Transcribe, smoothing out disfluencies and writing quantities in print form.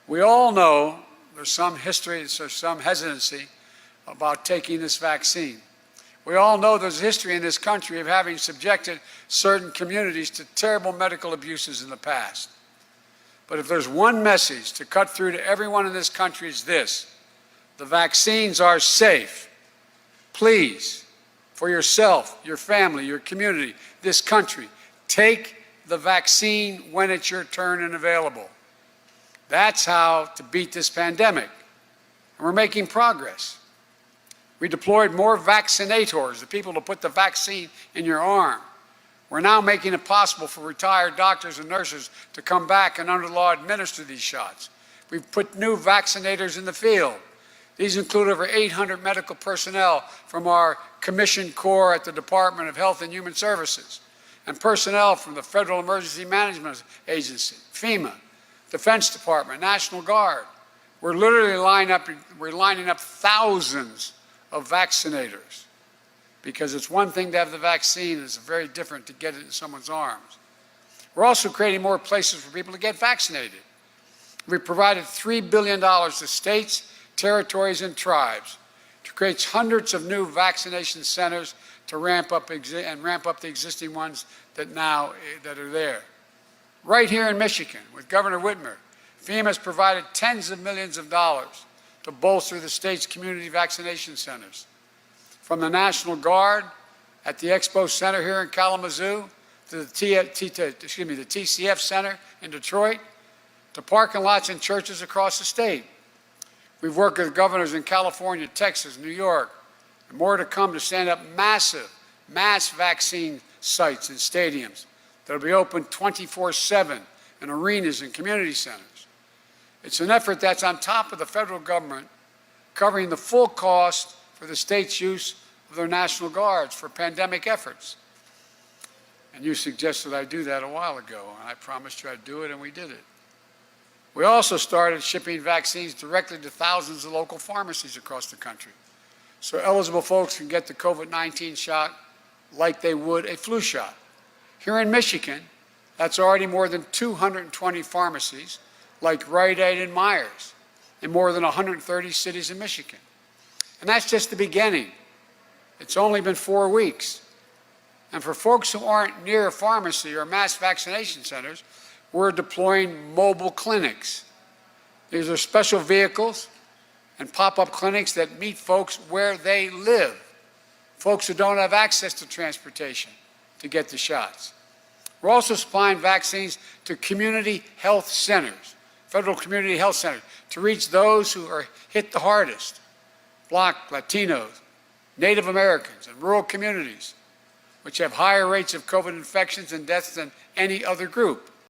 We all know there's some history, there's some hesitancy about taking this vaccine. We all know there's a history in this country of having subjected certain communities to terrible medical abuses in the past. But if there's one message to cut through to everyone in this country, it's this: the vaccines are safe. Please, for yourself, your family, your community, this country, take the vaccine when it's your turn and available. That's how to beat this pandemic. And we're making progress. We deployed more vaccinators, the people to put the vaccine in your arm. We're now making it possible for retired doctors and nurses to come back and under law administer these shots. We've put new vaccinators in the field. These include over 800 medical personnel from our commissioned corps at the Department of Health and Human Services, and personnel from the Federal Emergency Management Agency, FEMA, Defense Department, National Guard. We're literally lining up thousands of vaccinators, because it's one thing to have the vaccine, it's very different to get it in someone's arms. We're also creating more places for people to get vaccinated. We provided $3 billion to states, territories, and tribes to create hundreds of new vaccination centers to ramp up the existing ones that are there. Right here in Michigan, with Governor Whitmer, FEMA has provided tens of millions of dollars to bolster the state's community vaccination centers. From the National Guard at the Expo Center here in Kalamazoo, to the TCF Center in Detroit, to parking lots and churches across the state. We've worked with governors in California, Texas, New York, and more to come to stand up mass vaccine sites and stadiums that will be open 24/7 in arenas and community centers. It's an effort that's on top of the federal government covering the full cost for the state's use of their National Guards for pandemic efforts. And you suggested I do that a while ago, and I promised you I'd do it, and we did it. We also started shipping vaccines directly to thousands of local pharmacies across the country, so eligible folks can get the COVID-19 shot like they would a flu shot. Here in Michigan, that's already more than 220 pharmacies, like Rite Aid and Myers, in more than 130 cities in Michigan. And that's just the beginning. It's only been 4 weeks. And for folks who aren't near a pharmacy or mass vaccination centers, we're deploying mobile clinics. These are special vehicles and pop-up clinics that meet folks where they live, folks who don't have access to transportation to get the shots. We're also supplying vaccines to community health centers, federal community health centers, to reach those who are hit the hardest: Black, Latinos, Native Americans, and rural communities, which have higher rates of COVID infections and deaths than any other group.